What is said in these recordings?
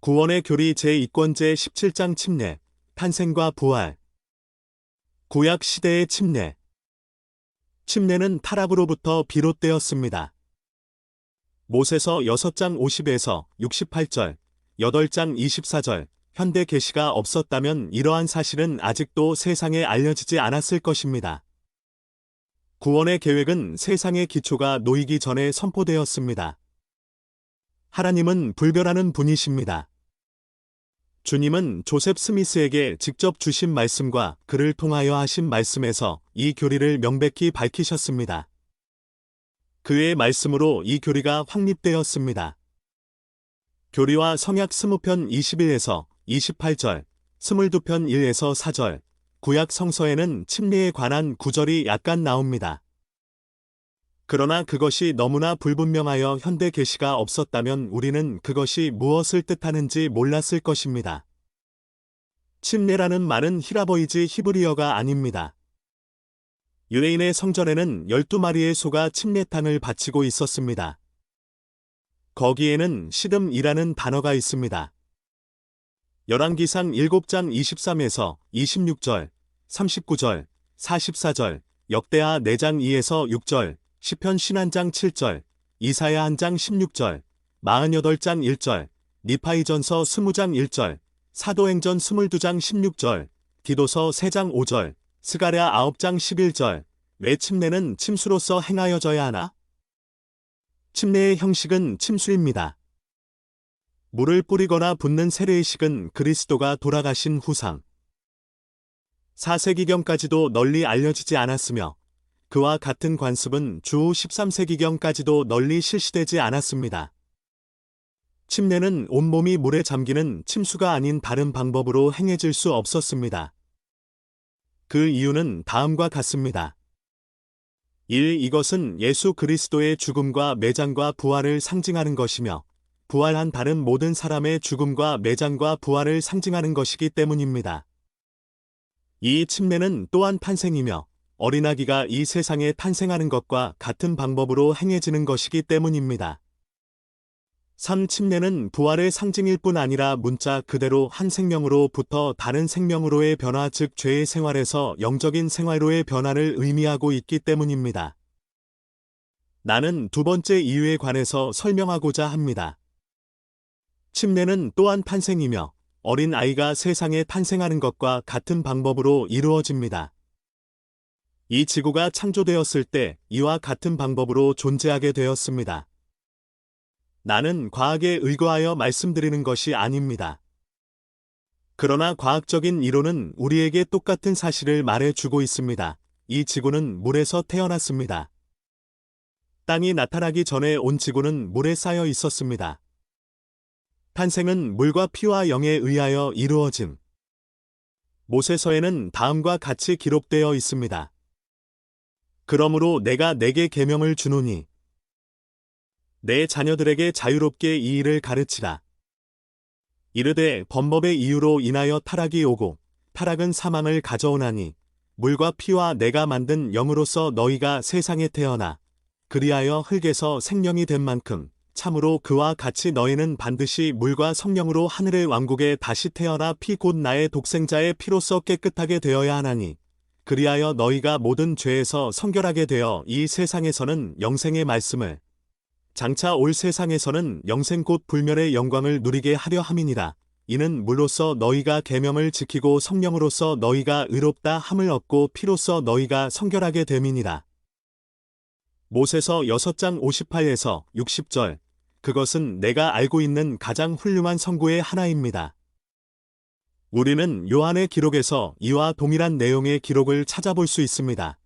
구원의 교리 제2권제 17장 침례, 탄생과 부활. 구약 시대의 침례. 침례는 타락으로부터 비롯되었습니다. 모세서 6장 50에서 68절, 8장 24절, 현대 계시가 없었다면 이러한 사실은 아직도 세상에 알려지지 않았을 것입니다. 구원의 계획은 세상의 기초가 놓이기 전에 선포되었습니다. 하나님은 불변하는 분이십니다. 주님은 조셉 스미스에게 직접 주신 말씀과 그를 통하여 하신 말씀에서 이 교리를 명백히 밝히셨습니다. 그의 말씀으로 이 교리가 확립되었습니다. 교리와 성약 20편 21에서 28절, 22편 1에서 4절, 구약 성서에는 침례에 관한 구절이 약간 나옵니다. 그러나 그것이 너무나 불분명하여 현대 계시가 없었다면 우리는 그것이 무엇을 뜻하는지 몰랐을 것입니다. 침례라는 말은 히라보이지 히브리어가 아닙니다. 유대인의 성전에는 12마리의 소가 침례탕을 바치고 있었습니다. 거기에는 시듬이라는 단어가 있습니다. 열왕기상 7장 23에서 26절, 39절, 44절, 역대하 4장 2에서 6절, 시편 신한장 7절, 이사야 한장 16절, 48장 1절, 니파이전서 20장 1절, 사도행전 22장 16절, 디도서 3장 5절, 스가랴 9장 11절. 왜 침례는 침수로서 행하여져야 하나? 침례의 형식은 침수입니다. 물을 뿌리거나 붓는 세례의식은 그리스도가 돌아가신 후상. 4세기경까지도 널리 알려지지 않았으며 그와 같은 관습은 주후 13세기경까지도 널리 실시되지 않았습니다. 침례는 온몸이 물에 잠기는 침수가 아닌 다른 방법으로 행해질 수 없었습니다. 그 이유는 다음과 같습니다. 1. 이것은 예수 그리스도의 죽음과 매장과 부활을 상징하는 것이며 부활한 다른 모든 사람의 죽음과 매장과 부활을 상징하는 것이기 때문입니다. 이 침례는 또한 탄생이며 어린아기가 이 세상에 탄생하는 것과 같은 방법으로 행해지는 것이기 때문입니다. 3. 침례는 부활의 상징일 뿐 아니라 문자 그대로 한 생명으로부터 다른 생명으로의 변화 즉 죄의 생활에서 영적인 생활로의 변화를 의미하고 있기 때문입니다. 나는 두 번째 이유에 관해서 설명하고자 합니다. 침례는 또한 탄생이며 어린 아이가 세상에 탄생하는 것과 같은 방법으로 이루어집니다. 이 지구가 창조되었을 때 이와 같은 방법으로 존재하게 되었습니다. 나는 과학에 의거하여 말씀드리는 것이 아닙니다. 그러나 과학적인 이론은 우리에게 똑같은 사실을 말해주고 있습니다. 이 지구는 물에서 태어났습니다. 땅이 나타나기 전에 온 지구는 물에 쌓여 있었습니다. 탄생은 물과 피와 영에 의하여 이루어짐. 모세서에는 다음과 같이 기록되어 있습니다. 그러므로 내가 내게 계명을 주노니 내 자녀들에게 자유롭게 이 일을 가르치라. 이르되 범법의 이유로 인하여 타락이 오고 타락은 사망을 가져오나니 물과 피와 내가 만든 영으로서 너희가 세상에 태어나 그리하여 흙에서 생명이 된 만큼 참으로 그와 같이 너희는 반드시 물과 성령으로 하늘의 왕국에 다시 태어나 피 곧 나의 독생자의 피로써 깨끗하게 되어야 하나니 그리하여 너희가 모든 죄에서 성결하게 되어 이 세상에서는 영생의 말씀을 장차 올 세상에서는 영생 곧 불멸의 영광을 누리게 하려 함이니라. 이는 물로써 너희가 계명을 지키고 성령으로서 너희가 의롭다 함을 얻고 피로써 너희가 성결하게 됨이니라. 모세서 6장 58에서 60절. 그것은 내가 알고 있는 가장 훌륭한 선구의 하나입니다. 우리는 요한의 기록에서 이와 동일한 내용의 기록을 찾아볼 수 있습니다.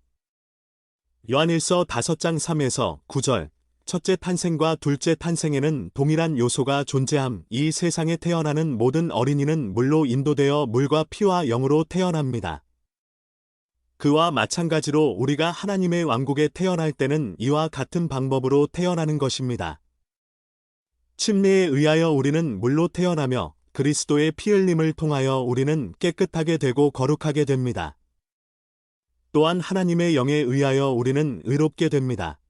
요한일서 5장 3에서 9절. 첫째 탄생과 둘째 탄생에는 동일한 요소가 존재함. 이 세상에 태어나는 모든 어린이는 물로 인도되어 물과 피와 영으로 태어납니다. 그와 마찬가지로 우리가 하나님의 왕국에 태어날 때는 이와 같은 방법으로 태어나는 것입니다. 침례에 의하여 우리는 물로 태어나며 그리스도의 피 흘림을 통하여 우리는 깨끗하게 되고 거룩하게 됩니다. 또한 하나님의 영에 의하여 우리는 의롭게 됩니다.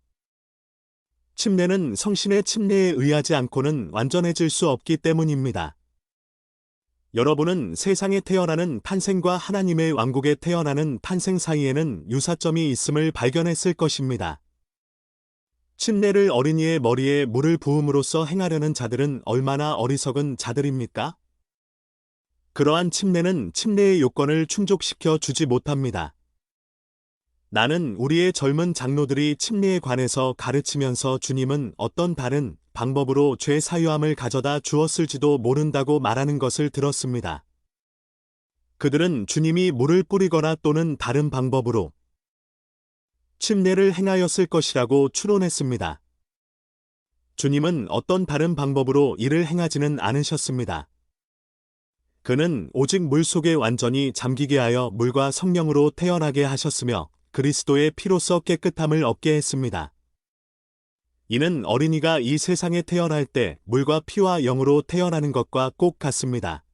침례는 성신의 침례에 의하지 않고는 완전해질 수 없기 때문입니다. 여러분은 세상에 태어나는 탄생과 하나님의 왕국에 태어나는 탄생 사이에는 유사점이 있음을 발견했을 것입니다. 침례를 어린이의 머리에 물을 부음으로써 행하려는 자들은 얼마나 어리석은 자들입니까? 그러한 침례는 침례의 요건을 충족시켜 주지 못합니다. 나는 우리의 젊은 장로들이 침례에 관해서 가르치면서 주님은 어떤 다른 방법으로 죄 사유함을 가져다 주었을지도 모른다고 말하는 것을 들었습니다. 그들은 주님이 물을 뿌리거나 또는 다른 방법으로 침례를 행하였을 것이라고 추론했습니다. 주님은 어떤 다른 방법으로 이를 행하지는 않으셨습니다. 그는 오직 물 속에 완전히 잠기게 하여 물과 성령으로 태어나게 하셨으며 그리스도의 피로써 깨끗함을 얻게 했습니다. 이는 어린이가 이 세상에 태어날 때 물과 피와 영으로 태어나는 것과 꼭 같습니다.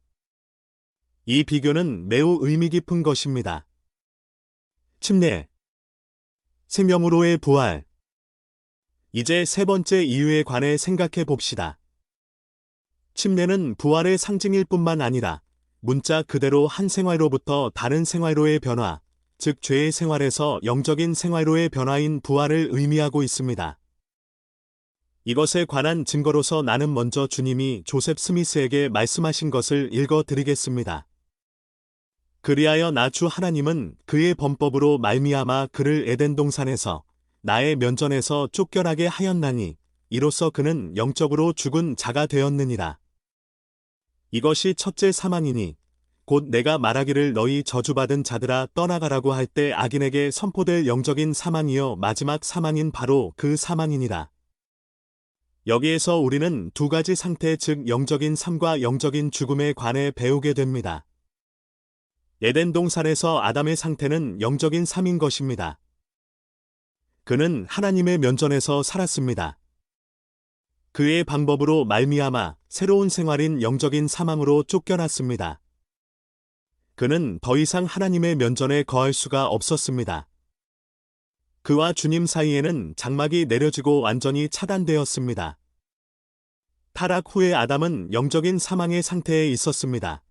이 비교는 매우 의미 깊은 것입니다. 침례, 생명으로의 부활. 이제 세 번째 이유에 관해 생각해 봅시다. 침례는 부활의 상징일 뿐만 아니라 문자 그대로 한 생활로부터 다른 생활로의 변화, 즉 죄의 생활에서 영적인 생활로의 변화인 부활을 의미하고 있습니다. 이것에 관한 증거로서 나는 먼저 주님이 조셉 스미스에게 말씀하신 것을 읽어 드리겠습니다. 그리하여 나 주 하나님은 그의 범법으로 말미암아 그를 에덴 동산에서 나의 면전에서 쫓겨나게 하였나니 이로써 그는 영적으로 죽은 자가 되었느니라. 이것이 첫째 사망이니 곧 내가 말하기를 너희 저주받은 자들아 떠나가라고 할 때 악인에게 선포될 영적인 사망이요 마지막 사망인 바로 그 사망이니라. 여기에서 우리는 두 가지 상태 즉 영적인 삶과 영적인 죽음에 관해 배우게 됩니다. 에덴 동산에서 아담의 상태는 영적인 삶인 것입니다. 그는 하나님의 면전에서 살았습니다. 그의 방법으로 말미암아 새로운 생활인 영적인 사망으로 쫓겨났습니다. 그는 더 이상 하나님의 면전에 거할 수가 없었습니다. 그와 주님 사이에는 장막이 내려지고 완전히 차단되었습니다. 타락 후에 아담은 영적인 사망의 상태에 있었습니다.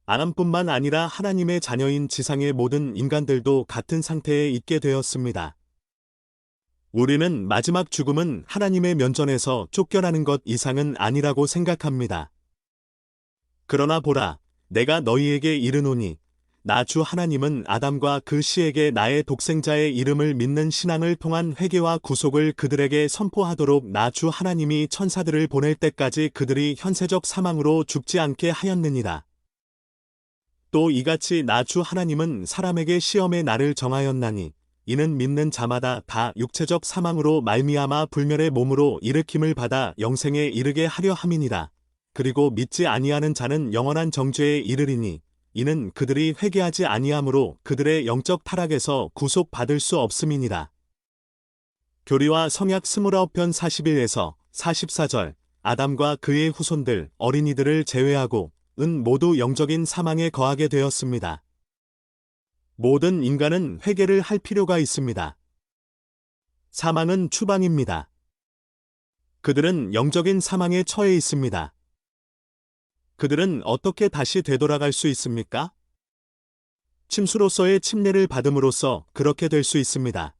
아담뿐만 아니라 하나님의 자녀인 지상의 모든 인간들도 같은 상태에 있게 되었습니다. 우리는 마지막 죽음은 하나님의 면전에서 쫓겨나는 것 이상은 아니라고 생각합니다. 그러나 보라, 내가 너희에게 이르노니 나 주 하나님은 아담과 그 씨에게 나의 독생자의 이름을 믿는 신앙을 통한 회개와 구속을 그들에게 선포하도록 나 주 하나님이 천사들을 보낼 때까지 그들이 현세적 사망으로 죽지 않게 하였느니라. 또 이같이 나 주 하나님은 사람에게 시험의 날을 정하였나니 이는 믿는 자마다 다 육체적 사망으로 말미암아 불멸의 몸으로 일으킴을 받아 영생에 이르게 하려 함이니라. 그리고 믿지 아니하는 자는 영원한 정죄에 이르리니 이는 그들이 회개하지 아니하므로 그들의 영적 타락에서 구속받을 수 없음이니라. 교리와 성약 29편 41에서 44절 아담과 그의 후손들 어린이들을 제외하고 은 모두 영적인 사망에 거하게 되었습니다. 모든 인간은 회개를 할 필요가 있습니다. 사망은 추방입니다. 그들은 영적인 사망에 처해 있습니다. 그들은 어떻게 다시 되돌아갈 수 있습니까? 침수로서의 침례를 받음으로써 그렇게 될 수 있습니다.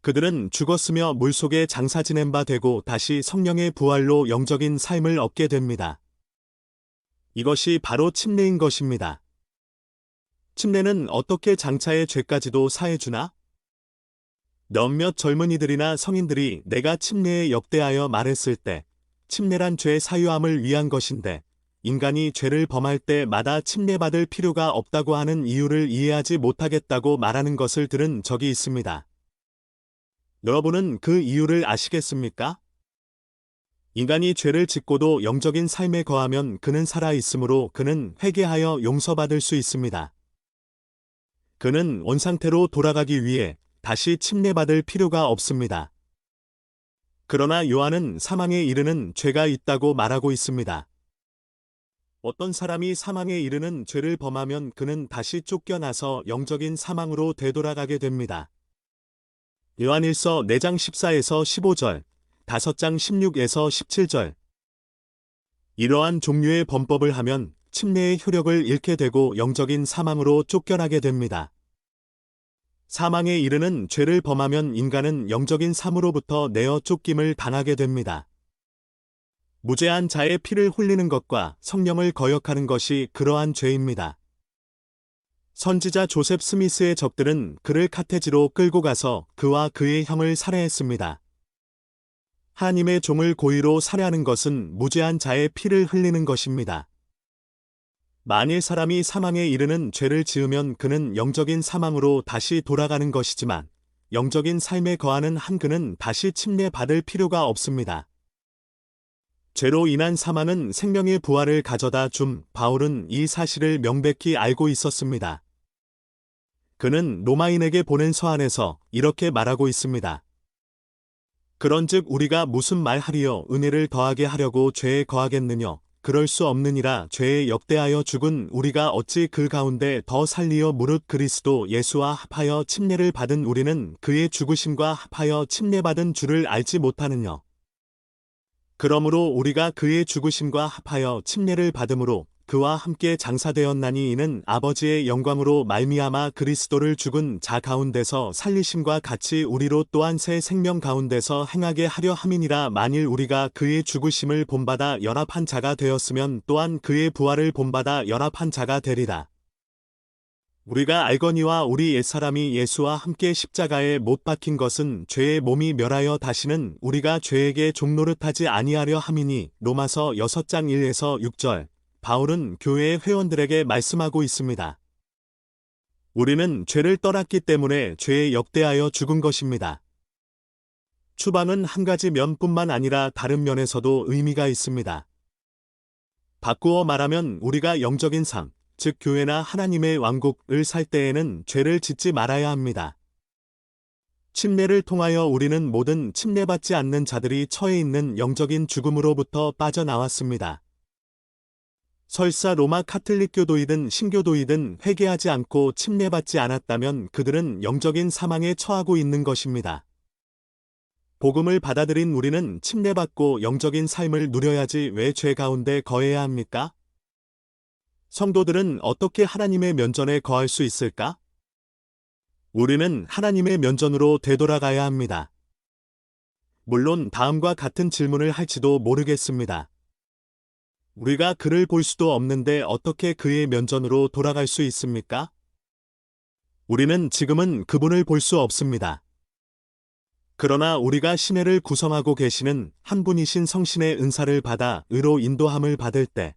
그들은 죽었으며 물속에 장사 지낸 바 되고 다시 성령의 부활로 영적인 삶을 얻게 됩니다. 이것이 바로 침례인 것입니다. 침례는 어떻게 장차의 죄까지도 사해주나? 몇몇 젊은이들이나 성인들이 내가 침례에 역대하여 말했을 때 침례란 죄 사유함을 위한 것인데 인간이 죄를 범할 때마다 침례받을 필요가 없다고 하는 이유를 이해하지 못하겠다고 말하는 것을 들은 적이 있습니다. 여러분은 그 이유를 아시겠습니까? 인간이 죄를 짓고도 영적인 삶에 거하면 그는 살아 있으므로 그는 회개하여 용서받을 수 있습니다. 그는 원상태로 돌아가기 위해 다시 침례받을 필요가 없습니다. 그러나 요한은 사망에 이르는 죄가 있다고 말하고 있습니다. 어떤 사람이 사망에 이르는 죄를 범하면 그는 다시 쫓겨나서 영적인 사망으로 되돌아가게 됩니다. 요한일서 4장 14에서 15절, 5장 16에서 17절. 이러한 종류의 범법을 하면 침례의 효력을 잃게 되고 영적인 사망으로 쫓겨나게 됩니다. 사망에 이르는 죄를 범하면 인간은 영적인 삶으로부터 내어 쫓김을 당하게 됩니다. 무죄한 자의 피를 흘리는 것과 성령을 거역하는 것이 그러한 죄입니다. 선지자 조셉 스미스의 적들은 그를 카테지로 끌고 가서 그와 그의 형을 살해했습니다. 하나님의 종을 고의로 살해하는 것은 무죄한 자의 피를 흘리는 것입니다. 만일 사람이 사망에 이르는 죄를 지으면 그는 영적인 사망으로 다시 돌아가는 것이지만 영적인 삶에 거하는 한 그는 다시 침례받을 필요가 없습니다. 죄로 인한 사망은 생명의 부활을 가져다 줌. 바울은 이 사실을 명백히 알고 있었습니다. 그는 로마인에게 보낸 서한에서 이렇게 말하고 있습니다. 그런즉 우리가 무슨 말하리요? 은혜를 더하게 하려고 죄에 거하겠느냐? 그럴 수 없느니라. 죄에 역대하여 죽은 우리가 어찌 그 가운데 더 살리어 무릇 그리스도 예수와 합하여 침례를 받은 우리는 그의 죽으심과 합하여 침례받은 줄을 알지 못하느냐? 그러므로 우리가 그의 죽으심과 합하여 침례를 받음으로 그와 함께 장사되었나니 이는 아버지의 영광으로 말미암아 그리스도를 죽은 자 가운데서 살리심과 같이 우리로 또한 새 생명 가운데서 행하게 하려 함이니라. 만일 우리가 그의 죽으심을 본받아 연합한 자가 되었으면 또한 그의 부활을 본받아 연합한 자가 되리라. 우리가 알거니와 우리 옛사람이 예수와 함께 십자가에 못 박힌 것은 죄의 몸이 멸하여 다시는 우리가 죄에게 종노릇하지 아니하려 함이니. 로마서 6장 1에서 6절. 바울은 교회의 회원들에게 말씀하고 있습니다. 우리는 죄를 떠났기 때문에 죄에 역대하여 죽은 것입니다. 추방은 한 가지 면뿐만 아니라 다른 면에서도 의미가 있습니다. 바꾸어 말하면 우리가 영적인 삶, 즉 교회나 하나님의 왕국을 살 때에는 죄를 짓지 말아야 합니다. 침례를 통하여 우리는 모든 침례받지 않는 자들이 처해 있는 영적인 죽음으로부터 빠져나왔습니다. 설사 로마 카톨릭교도이든 신교도이든 회개하지 않고 침례받지 않았다면 그들은 영적인 사망에 처하고 있는 것입니다. 복음을 받아들인 우리는 침례받고 영적인 삶을 누려야지 왜 죄 가운데 거해야 합니까? 성도들은 어떻게 하나님의 면전에 거할 수 있을까? 우리는 하나님의 면전으로 되돌아가야 합니다. 물론 다음과 같은 질문을 할지도 모르겠습니다. 우리가 그를 볼 수도 없는데 어떻게 그의 면전으로 돌아갈 수 있습니까? 우리는 지금은 그분을 볼 수 없습니다. 그러나 우리가 시내를 구성하고 계시는 한 분이신 성신의 은사를 받아 의로 인도함을 받을 때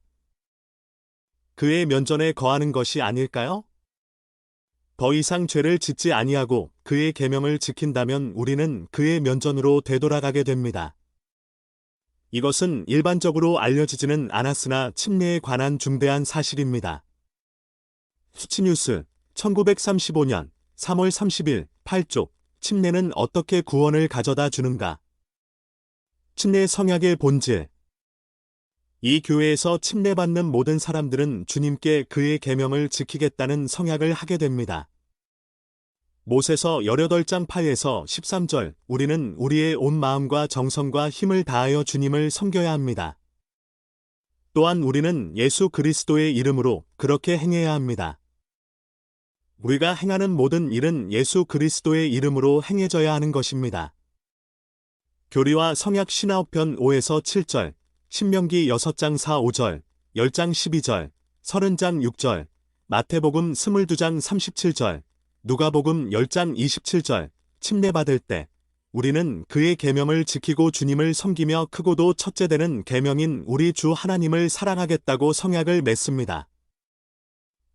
그의 면전에 거하는 것이 아닐까요? 더 이상 죄를 짓지 아니하고 그의 계명을 지킨다면 우리는 그의 면전으로 되돌아가게 됩니다. 이것은 일반적으로 알려지지는 않았으나 침례에 관한 중대한 사실입니다. 수치뉴스 1935년 3월 30일 8쪽 침례는 어떻게 구원을 가져다 주는가? 침례 성약의 본질. 이 교회에서 침례받는 모든 사람들은 주님께 그의 계명을 지키겠다는 성약을 하게 됩니다. 모세서 18장 8에서 13절 우리는 우리의 온 마음과 정성과 힘을 다하여 주님을 섬겨야 합니다. 또한 우리는 예수 그리스도의 이름으로 그렇게 행해야 합니다. 우리가 행하는 모든 일은 예수 그리스도의 이름으로 행해져야 하는 것입니다. 교리와 성약 신하편 5에서 7절, 신명기 6장 4, 5절, 10장 12절, 30장 6절, 마태복음 22장 37절, 누가복음 10장 27절, 침례받을 때 우리는 그의 계명을 지키고 주님을 섬기며 크고도 첫째 되는 계명인 우리 주 하나님을 사랑하겠다고 성약을 맺습니다.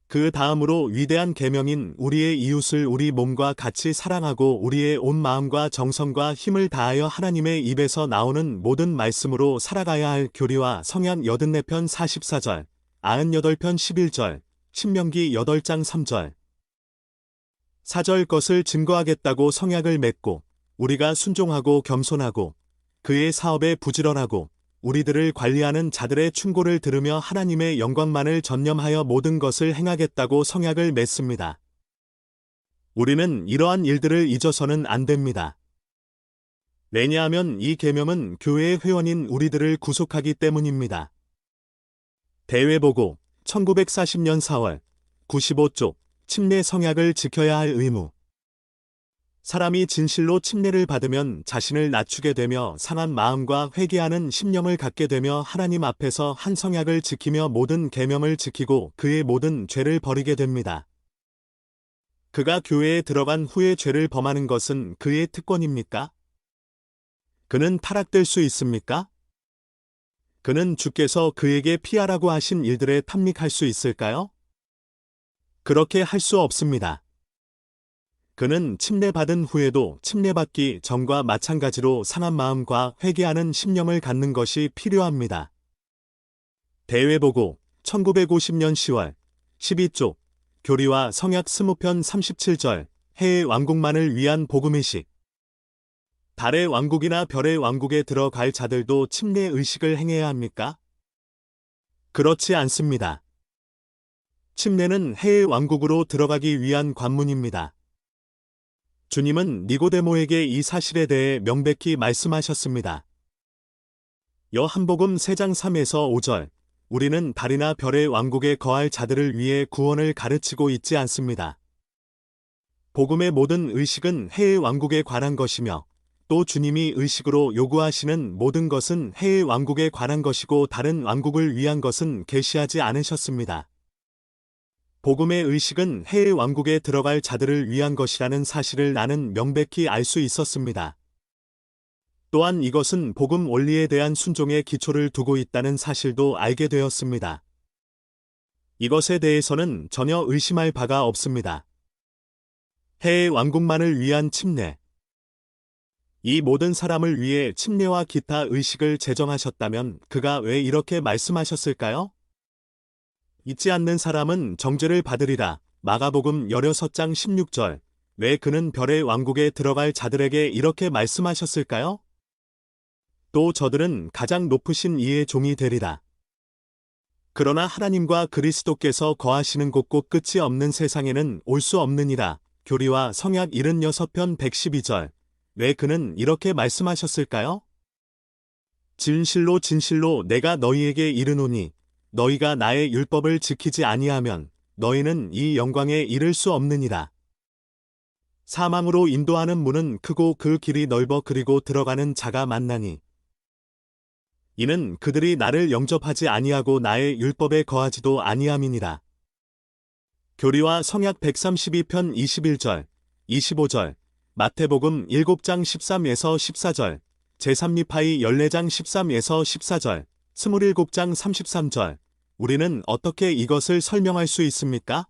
그 다음으로 위대한 계명인 우리의 이웃을 우리 몸과 같이 사랑하고 우리의 온 마음과 정성과 힘을 다하여 하나님의 입에서 나오는 모든 말씀으로 살아가야 할 교리와 성약 84편 44절, 98편 11절, 신명기 8장 3절. 4절 것을 증거하겠다고 성약을 맺고 우리가 순종하고 겸손하고 그의 사업에 부지런하고 우리들을 관리하는 자들의 충고를 들으며 하나님의 영광만을 전념하여 모든 것을 행하겠다고 성약을 맺습니다. 우리는 이러한 일들을 잊어서는 안 됩니다. 왜냐하면 이 계명은 교회의 회원인 우리들을 구속하기 때문입니다. 대외보고 1940년 4월 95쪽 침례 성약을 지켜야 할 의무. 사람이 진실로 침례를 받으면 자신을 낮추게 되며 상한 마음과 회개하는 심령을 갖게 되며 하나님 앞에서 한 성약을 지키며 모든 계명을 지키고 그의 모든 죄를 버리게 됩니다. 그가 교회에 들어간 후에 죄를 범하는 것은 그의 특권입니까? 그는 타락될 수 있습니까? 그는 주께서 그에게 피하라고 하신 일들에 탐닉할 수 있을까요? 그렇게 할 수 없습니다. 그는 침례받은 후에도 침례받기 전과 마찬가지로 상한 마음과 회개하는 심령을 갖는 것이 필요합니다. 대외보고 1950년 10월 12쪽 교리와 성약 20편 37절 해의 왕국만을 위한 복음의식. 달의 왕국이나 별의 왕국에 들어갈 자들도 침례 의식을 행해야 합니까? 그렇지 않습니다. 침례는 해의 왕국으로 들어가기 위한 관문입니다. 주님은 니고데모에게 이 사실에 대해 명백히 말씀하셨습니다. 요한복음 3장 3에서 5절 우리는 달이나 별의 왕국에 거할 자들을 위해 구원을 가르치고 있지 않습니다. 복음의 모든 의식은 해의 왕국에 관한 것이며 또 주님이 의식으로 요구하시는 모든 것은 해의 왕국에 관한 것이고 다른 왕국을 위한 것은 계시하지 않으셨습니다. 복음의 의식은 해의 왕국에 들어갈 자들을 위한 것이라는 사실을 나는 명백히 알 수 있었습니다. 또한 이것은 복음 원리에 대한 순종의 기초를 두고 있다는 사실도 알게 되었습니다. 이것에 대해서는 전혀 의심할 바가 없습니다. 해의 왕국만을 위한 침례. 이 모든 사람을 위해 침례와 기타 의식을 제정하셨다면 그가 왜 이렇게 말씀하셨을까요? 잊지 않는 사람은 정죄를 받으리라. 마가복음 16장 16절. 왜 그는 별의 왕국에 들어갈 자들에게 이렇게 말씀하셨을까요? 또 저들은 가장 높으신 이의 종이 되리라. 그러나 하나님과 그리스도께서 거하시는 곳고 끝이 없는 세상에는 올 수 없느니라. 교리와 성약 76편 112절. 왜 그는 이렇게 말씀하셨을까요? 진실로 진실로 내가 너희에게 이르노니 너희가 나의 율법을 지키지 아니하면 너희는 이 영광에 이를 수 없느니라. 사망으로 인도하는 문은 크고 그 길이 넓어 그리고 들어가는 자가 많나니 이는 그들이 나를 영접하지 아니하고 나의 율법에 거하지도 아니함이니라. 교리와 성약 132편 21절, 25절, 마태복음 7장 13에서 14절, 제3리파이 14장 13에서 14절, 27장 33절. 우리는 어떻게 이것을 설명할 수 있습니까?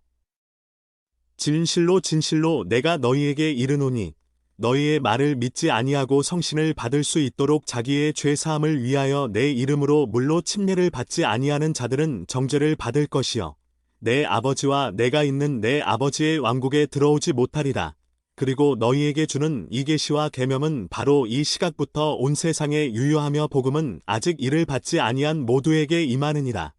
진실로 진실로 내가 너희에게 이르노니 너희의 말을 믿지 아니하고 성신을 받을 수 있도록 자기의 죄 사함을 위하여 내 이름으로 물로 침례를 받지 아니하는 자들은 정죄를 받을 것이요 내 아버지와 내가 있는 내 아버지의 왕국에 들어오지 못하리라. 그리고 너희에게 주는 이 계시와 계명은 바로 이 시각부터 온 세상에 유효하며 복음은 아직 이를 받지 아니한 모두에게 임하느니라.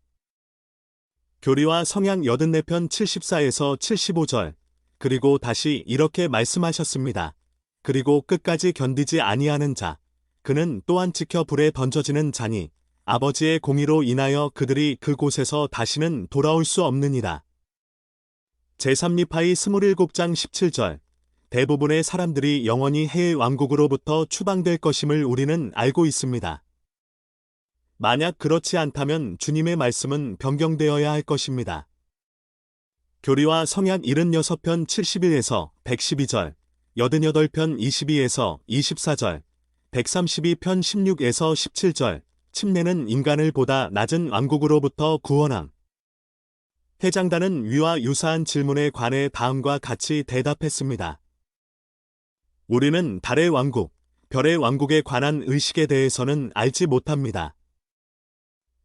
교리와 성약 84편 74에서 75절. 그리고 다시 이렇게 말씀하셨습니다. 그리고 끝까지 견디지 아니하는 자, 그는 또한 지켜 불에 던져지는 자니 아버지의 공의로 인하여 그들이 그곳에서 다시는 돌아올 수 없느니라. 제3리파이 27장 17절. 대부분의 사람들이 영원히 해의 왕국으로부터 추방될 것임을 우리는 알고 있습니다. 만약 그렇지 않다면 주님의 말씀은 변경되어야 할 것입니다. 교리와 성약 76편 71에서 112절, 88편 22에서 24절, 132편 16에서 17절, 침례는 인간을 보다 낮은 왕국으로부터 구원함. 해장단은 위와 유사한 질문에 관해 다음과 같이 대답했습니다. 우리는 달의 왕국, 별의 왕국에 관한 의식에 대해서는 알지 못합니다.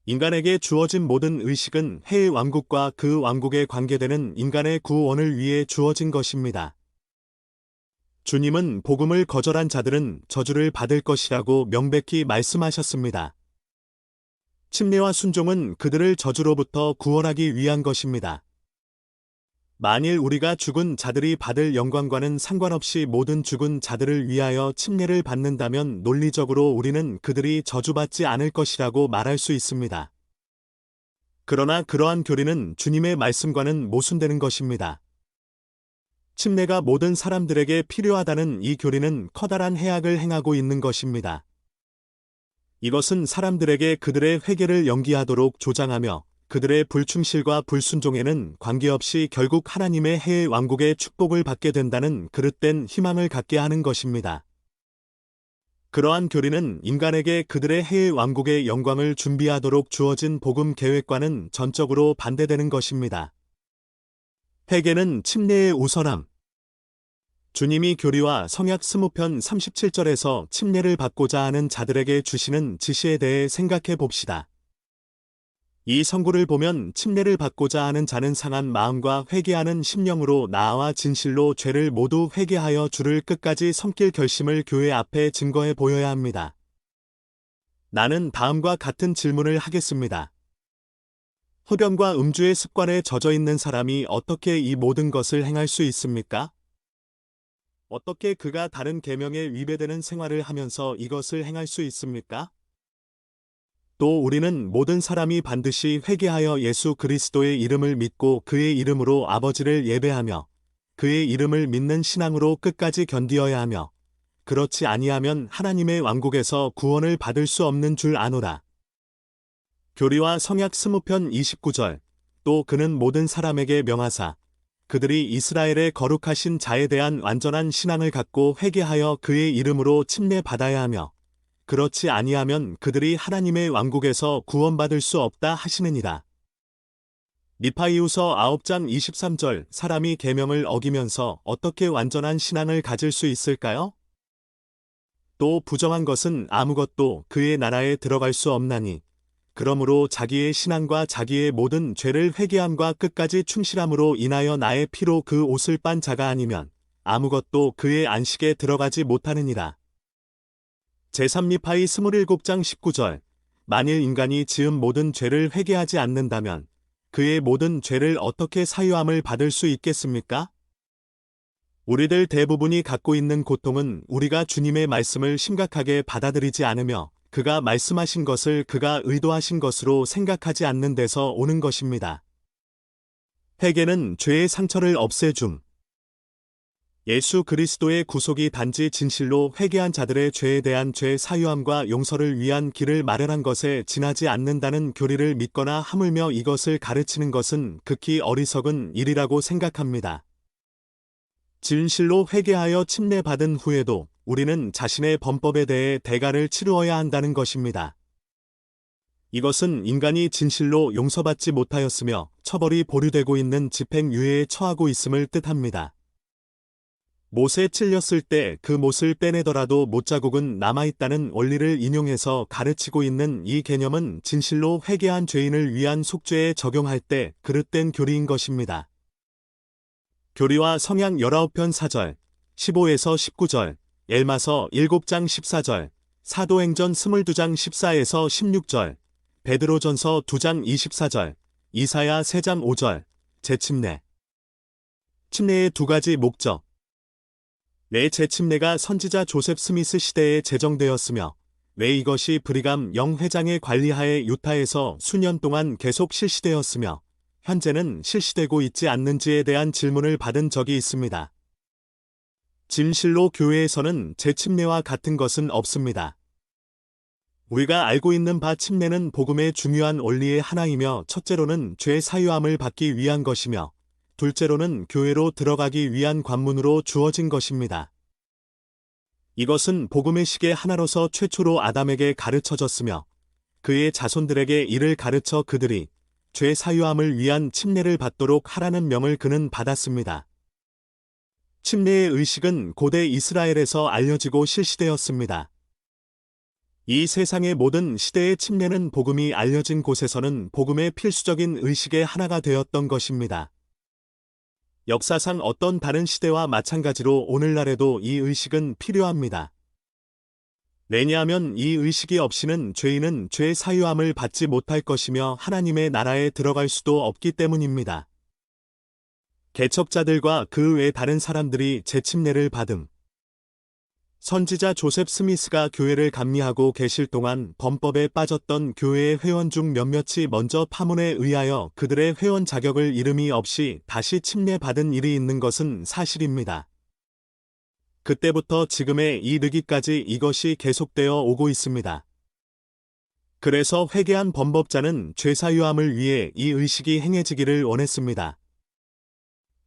인간에게 주어진 모든 의식은 해의 왕국과 그 왕국에 관계되는 인간의 구원을 위해 주어진 것입니다. 주님은 복음을 거절한 자들은 저주를 받을 것이라고 명백히 말씀하셨습니다. 침례와 순종은 그들을 저주로부터 구원하기 위한 것입니다. 만일 우리가 죽은 자들이 받을 영광과는 상관없이 모든 죽은 자들을 위하여 침례를 받는다면 논리적으로 우리는 그들이 저주받지 않을 것이라고 말할 수 있습니다. 그러나 그러한 교리는 주님의 말씀과는 모순되는 것입니다. 침례가 모든 사람들에게 필요하다는 이 교리는 커다란 해악을 행하고 있는 것입니다. 이것은 사람들에게 그들의 회개를 연기하도록 조장하며 그들의 불충실과 불순종에는 관계없이 결국 하나님의 해의 왕국의 축복을 받게 된다는 그릇된 희망을 갖게 하는 것입니다. 그러한 교리는 인간에게 그들의 해의 왕국의 영광을 준비하도록 주어진 복음 계획과는 전적으로 반대되는 것입니다. 회개는 침례의 우선함. 주님이 교리와 성약 스무편 37절에서 침례를 받고자 하는 자들에게 주시는 지시에 대해 생각해 봅시다. 이 성구를 보면 침례를 받고자 하는 자는 상한 마음과 회개하는 심령으로 나아와 진실로 죄를 모두 회개하여 주를 끝까지 섬길 결심을 교회 앞에 증거해 보여야 합니다. 나는 다음과 같은 질문을 하겠습니다. 흡연과 음주의 습관에 젖어 있는 사람이 어떻게 이 모든 것을 행할 수 있습니까? 어떻게 그가 다른 계명에 위배되는 생활을 하면서 이것을 행할 수 있습니까? 또 우리는 모든 사람이 반드시 회개하여 예수 그리스도의 이름을 믿고 그의 이름으로 아버지를 예배하며 그의 이름을 믿는 신앙으로 끝까지 견디어야 하며 그렇지 아니하면 하나님의 왕국에서 구원을 받을 수 없는 줄 아노라. 교리와 성약 스무편 29절. 또 그는 모든 사람에게 명하사 그들이 이스라엘의 거룩하신 자에 대한 완전한 신앙을 갖고 회개하여 그의 이름으로 침례 받아야 하며 그렇지 아니하면 그들이 하나님의 왕국에서 구원받을 수 없다 하시느니라. 니파이후서 9장 23절. 사람이 계명을 어기면서 어떻게 완전한 신앙을 가질 수 있을까요? 또 부정한 것은 아무것도 그의 나라에 들어갈 수 없나니 그러므로 자기의 신앙과 자기의 모든 죄를 회개함과 끝까지 충실함으로 인하여 나의 피로 그 옷을 빤 자가 아니면 아무것도 그의 안식에 들어가지 못하느니라. 제3니파이 27장 19절. 만일 인간이 지은 모든 죄를 회개하지 않는다면 그의 모든 죄를 어떻게 사유함을 받을 수 있겠습니까? 우리들 대부분이 갖고 있는 고통은 우리가 주님의 말씀을 심각하게 받아들이지 않으며 그가 말씀하신 것을 그가 의도하신 것으로 생각하지 않는 데서 오는 것입니다. 회개는 죄의 상처를 없애줌. 예수 그리스도의 구속이 단지 진실로 회개한 자들의 죄에 대한 죄 사유함과 용서를 위한 길을 마련한 것에 지나지 않는다는 교리를 믿거나 하물며 이것을 가르치는 것은 극히 어리석은 일이라고 생각합니다. 진실로 회개하여 침례받은 후에도 우리는 자신의 범법에 대해 대가를 치루어야 한다는 것입니다. 이것은 인간이 진실로 용서받지 못하였으며 처벌이 보류되고 있는 집행유예에 처하고 있음을 뜻합니다. 못에 찔렸을 때 그 못을 빼내더라도 못자국은 남아있다는 원리를 인용해서 가르치고 있는 이 개념은 진실로 회개한 죄인을 위한 속죄에 적용할 때 그릇된 교리인 것입니다. 교리와 성약 19편 4절, 15에서 19절, 엘마서 7장 14절, 사도행전 22장 14에서 16절, 베드로전서 2장 24절, 이사야 3장 5절, 재침례. 침례의 두 가지 목적. 왜 재침례가 선지자 조셉 스미스 시대에 제정되었으며 왜 이것이 브리감 영 회장의 관리하에 유타에서 수년 동안 계속 실시되었으며 현재는 실시되고 있지 않는지에 대한 질문을 받은 적이 있습니다. 진실로 교회에서는 재침례와 같은 것은 없습니다. 우리가 알고 있는 바 침례는 복음의 중요한 원리의 하나이며 첫째로는 죄 사유함을 받기 위한 것이며 둘째로는 교회로 들어가기 위한 관문으로 주어진 것입니다. 이것은 복음의 시계 하나로서 최초로 아담에게 가르쳐졌으며 그의 자손들에게 이를 가르쳐 그들이 죄 사유함을 위한 침례를 받도록 하라는 명을 그는 받았습니다. 침례의 의식은 고대 이스라엘에서 알려지고 실시되었습니다. 이 세상의 모든 시대의 침례는 복음이 알려진 곳에서는 복음의 필수적인 의식의 하나가 되었던 것입니다. 역사상 어떤 다른 시대와 마찬가지로 오늘날에도 이 의식은 필요합니다. 왜냐하면 이 의식이 없이는 죄인은 죄 사유함을 받지 못할 것이며 하나님의 나라에 들어갈 수도 없기 때문입니다. 개척자들과 그 외 다른 사람들이 재침례를 받음. 선지자 조셉 스미스가 교회를 감리하고 계실 동안 범법에 빠졌던 교회의 회원 중 몇몇이 먼저 파문에 의하여 그들의 회원 자격을 이름이 없이 다시 침례받은 일이 있는 것은 사실입니다. 그때부터 지금에 이르기까지 이것이 계속되어 오고 있습니다. 그래서 회개한 범법자는 죄사유함을 위해 이 의식이 행해지기를 원했습니다.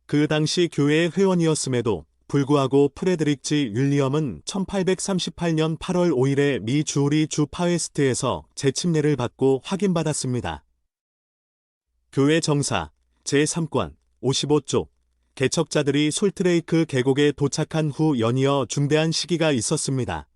그 당시 교회의 회원이었음에도 불구하고 프레드릭 G. 윌리엄은 1838년 8월 5일에 미 주오리 주 파웨스트에서 재침례를 받고 확인받았습니다. 교회 정사 제3권 55쪽 개척자들이 솔트레이크 계곡에 도착한 후 연이어 중대한 시기가 있었습니다.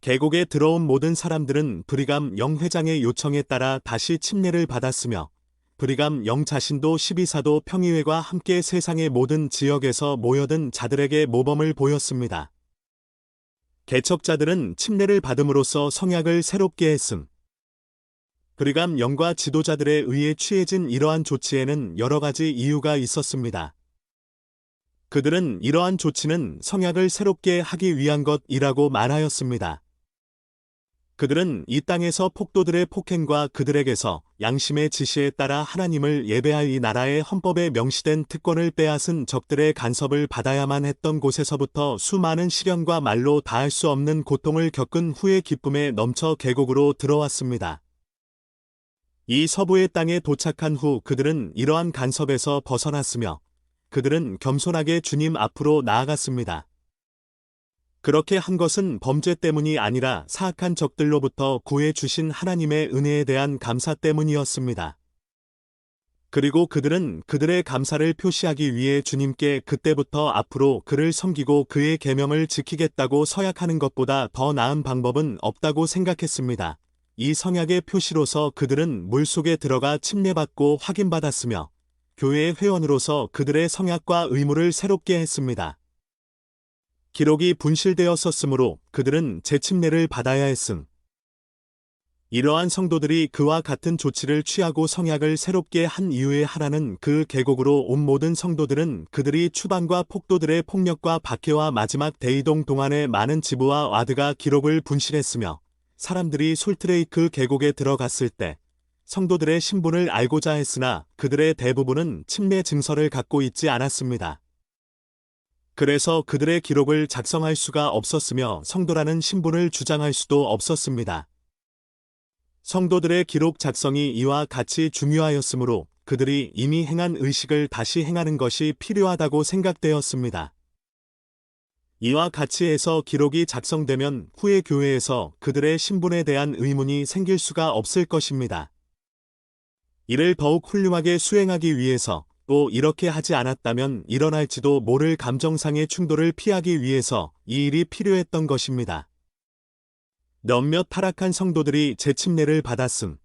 계곡에 들어온 모든 사람들은 브리감 영 회장의 요청에 따라 다시 침례를 받았으며 브리감 영 자신도 12사도 평의회와 함께 세상의 모든 지역에서 모여든 자들에게 모범을 보였습니다. 개척자들은 침례를 받음으로써 성약을 새롭게 했음. 브리감 영과 지도자들에 의해 취해진 이러한 조치에는 여러 가지 이유가 있었습니다. 그들은 이러한 조치는 성약을 새롭게 하기 위한 것이라고 말하였습니다. 그들은 이 땅에서 폭도들의 폭행과 그들에게서 양심의 지시에 따라 하나님을 예배할 이 나라의 헌법에 명시된 특권을 빼앗은 적들의 간섭을 받아야만 했던 곳에서부터 수많은 시련과 말로 다할 수 없는 고통을 겪은 후에 기쁨에 넘쳐 계곡으로 들어왔습니다. 이 서부의 땅에 도착한 후 그들은 이러한 간섭에서 벗어났으며 그들은 겸손하게 주님 앞으로 나아갔습니다. 그렇게 한 것은 범죄 때문이 아니라 사악한 적들로부터 구해 주신 하나님의 은혜에 대한 감사 때문이었습니다. 그리고 그들은 그들의 감사를 표시하기 위해 주님께 그때부터 앞으로 그를 섬기고 그의 계명을 지키겠다고 서약하는 것보다 더 나은 방법은 없다고 생각했습니다. 이 성약의 표시로서 그들은 물속에 들어가 침례받고 확인받았으며 교회의 회원으로서 그들의 성약과 의무를 새롭게 했습니다. 기록이 분실되었었으므로 그들은 재침례를 받아야 했음. 이러한 성도들이 그와 같은 조치를 취하고 성약을 새롭게 한 이후에 하나는 그 계곡으로 온 모든 성도들은 그들이 추방과 폭도들의 폭력과 박해와 마지막 대이동 동안의 많은 지부와 와드가 기록을 분실했으며 사람들이 솔트레이크 계곡에 들어갔을 때 성도들의 신분을 알고자 했으나 그들의 대부분은 침례 증서를 갖고 있지 않았습니다. 그래서 그들의 기록을 작성할 수가 없었으며 성도라는 신분을 주장할 수도 없었습니다. 성도들의 기록 작성이 이와 같이 중요하였으므로 그들이 이미 행한 의식을 다시 행하는 것이 필요하다고 생각되었습니다. 이와 같이 해서 기록이 작성되면 후에 교회에서 그들의 신분에 대한 의문이 생길 수가 없을 것입니다. 이를 더욱 훌륭하게 수행하기 위해서 또 이렇게 하지 않았다면 일어날지도 모를 감정상의 충돌을 피하기 위해서 이 일이 필요했던 것입니다. 몇몇 타락한 성도들이 재침례를 받았음.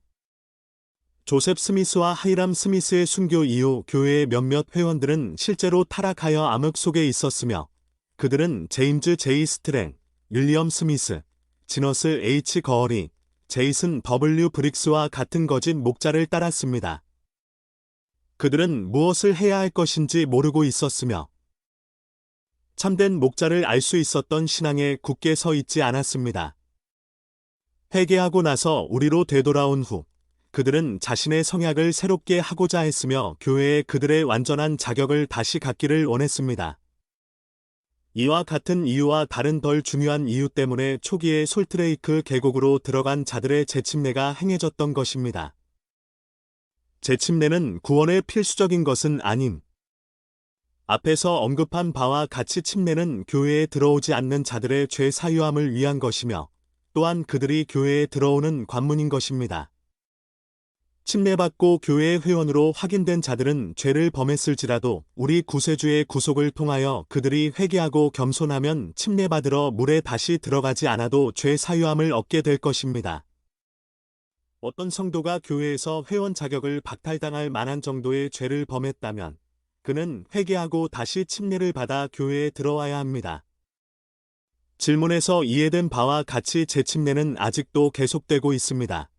조셉 스미스와 하이람 스미스의 순교 이후 교회의 몇몇 회원들은 실제로 타락하여 암흑 속에 있었으며 그들은 제임즈 J. 스트랭, 윌리엄 스미스, 지너스 H. 거어리, 제이슨 W. 브릭스와 같은 거짓 목자를 따랐습니다. 그들은 무엇을 해야 할 것인지 모르고 있었으며 참된 목자를 알 수 있었던 신앙에 굳게 서 있지 않았습니다. 회개하고 나서 우리로 되돌아온 후 그들은 자신의 성약을 새롭게 하고자 했으며 교회에 그들의 완전한 자격을 다시 갖기를 원했습니다. 이와 같은 이유와 다른 덜 중요한 이유 때문에 초기에 솔트레이크 계곡으로 들어간 자들의 재침례가 행해졌던 것입니다. 재침례는 구원에 필수적인 것은 아님. 앞에서 언급한 바와 같이 침례는 교회에 들어오지 않는 자들의 죄 사유함을 위한 것이며 또한 그들이 교회에 들어오는 관문인 것입니다. 침례받고 교회의 회원으로 확인된 자들은 죄를 범했을지라도 우리 구세주의 구속을 통하여 그들이 회개하고 겸손하면 침례받으러 물에 다시 들어가지 않아도 죄 사유함을 얻게 될 것입니다. 어떤 성도가 교회에서 회원 자격을 박탈당할 만한 정도의 죄를 범했다면 그는 회개하고 다시 침례를 받아 교회에 들어와야 합니다. 질문에서 이해된 바와 같이 재침례는 아직도 계속되고 있습니다.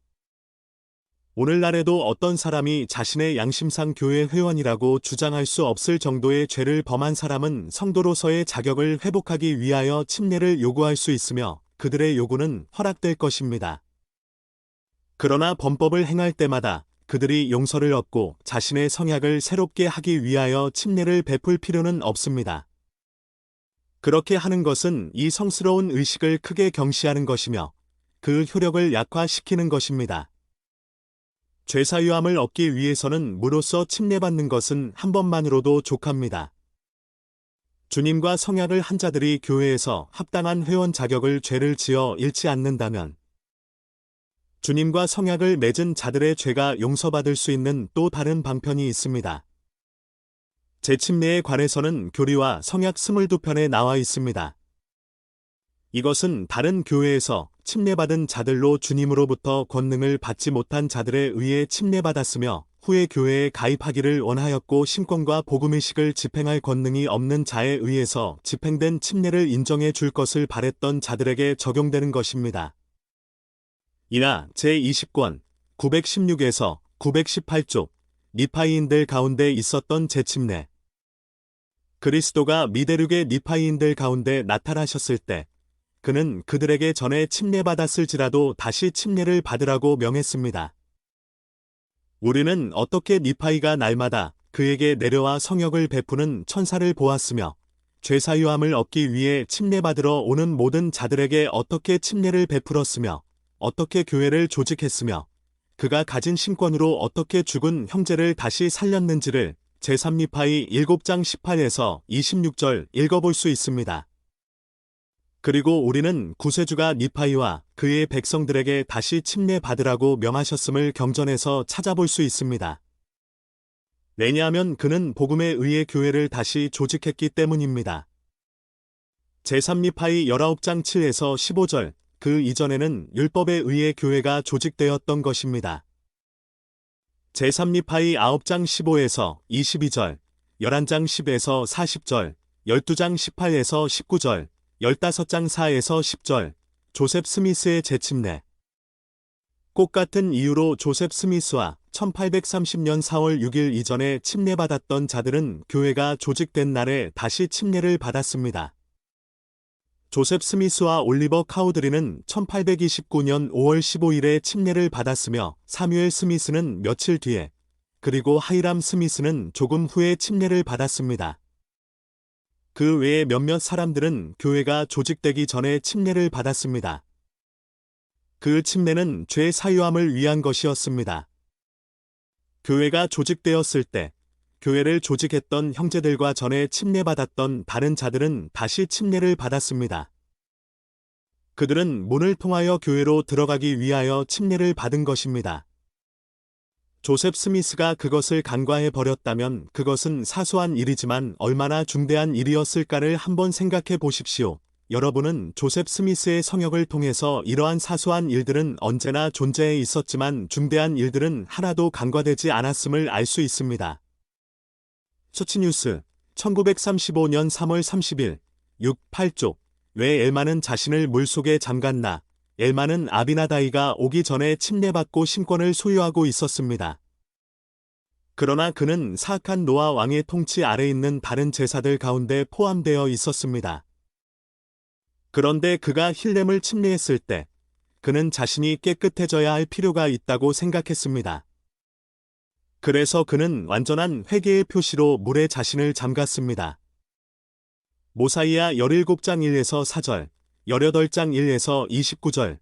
오늘날에도 어떤 사람이 자신의 양심상 교회 회원이라고 주장할 수 없을 정도의 죄를 범한 사람은 성도로서의 자격을 회복하기 위하여 침례를 요구할 수 있으며 그들의 요구는 허락될 것입니다. 그러나 범법을 행할 때마다 그들이 용서를 얻고 자신의 성약을 새롭게 하기 위하여 침례를 베풀 필요는 없습니다. 그렇게 하는 것은 이 성스러운 의식을 크게 경시하는 것이며 그 효력을 약화시키는 것입니다. 죄사유함을 얻기 위해서는 무로써 침례받는 것은 한 번만으로도 족합니다. 주님과 성약을 한 자들이 교회에서 합당한 회원 자격을 죄를 지어 잃지 않는다면 주님과 성약을 맺은 자들의 죄가 용서받을 수 있는 또 다른 방편이 있습니다. 재침례에 관해서는 교리와 성약 22편에 나와 있습니다. 이것은 다른 교회에서 침례받은 자들로 주님으로부터 권능을 받지 못한 자들에 의해 침례받았으며 후에 교회에 가입하기를 원하였고 신권과 복음의식을 집행할 권능이 없는 자에 의해서 집행된 침례를 인정해 줄 것을 바랬던 자들에게 적용되는 것입니다. 이나 제20권 916에서 918쪽 니파이인들 가운데 있었던 재침례. 그리스도가 미대륙의 니파이인들 가운데 나타나셨을 때 그는 그들에게 전에 침례받았을지라도 다시 침례를 받으라고 명했습니다. 우리는 어떻게 니파이가 날마다 그에게 내려와 성역을 베푸는 천사를 보았으며 죄사유함을 얻기 위해 침례받으러 오는 모든 자들에게 어떻게 침례를 베풀었으며 어떻게 교회를 조직했으며 그가 가진 신권으로 어떻게 죽은 형제를 다시 살렸는지를 제3니파이 7장 18에서 26절 읽어볼 수 있습니다. 그리고 우리는 구세주가 니파이와 그의 백성들에게 다시 침례받으라고 명하셨음을 경전에서 찾아볼 수 있습니다. 왜냐하면 그는 복음에 의해 교회를 다시 조직했기 때문입니다. 제3니파이 19장 7에서 15절, 그 이전에는 율법에 의해 교회가 조직되었던 것입니다. 제3니파이 9장 15에서 22절, 11장 10에서 40절, 12장 18에서 19절, 15장 4에서 10절, 조셉 스미스의 재침례. 꼭 같은 이유로 조셉 스미스와 1830년 4월 6일 이전에 침례받았던 자들은 교회가 조직된 날에 다시 침례를 받았습니다. 조셉 스미스와 올리버 카우드리는 1829년 5월 15일에 침례를 받았으며 사뮤엘 스미스는 며칠 뒤에 그리고 하이람 스미스는 조금 후에 침례를 받았습니다. 그 외에 몇몇 사람들은 교회가 조직되기 전에 침례를 받았습니다. 그 침례는 죄 사유함을 위한 것이었습니다. 교회가 조직되었을 때 교회를 조직했던 형제들과 전에 침례받았던 다른 자들은 다시 침례를 받았습니다. 그들은 문을 통하여 교회로 들어가기 위하여 침례를 받은 것입니다. 조셉 스미스가 그것을 간과해 버렸다면 그것은 사소한 일이지만 얼마나 중대한 일이었을까를 한번 생각해 보십시오. 여러분은 조셉 스미스의 성역을 통해서 이러한 사소한 일들은 언제나 존재해 있었지만 중대한 일들은 하나도 간과되지 않았음을 알 수 있습니다. 처치뉴스 1935년 3월 30일 6, 8쪽 왜 엘마는 자신을 물속에 잠갔나? 엘마는 아비나다이가 오기 전에 침례받고 신권을 소유하고 있었습니다. 그러나 그는 사악한 노아 왕의 통치 아래 있는 다른 제사들 가운데 포함되어 있었습니다. 그런데 그가 힐렘을 침례했을 때 그는 자신이 깨끗해져야 할 필요가 있다고 생각했습니다. 그래서 그는 완전한 회개의 표시로 물에 자신을 잠갔습니다. 모사이아 17장 1에서 4절, 18장 1에서 29절,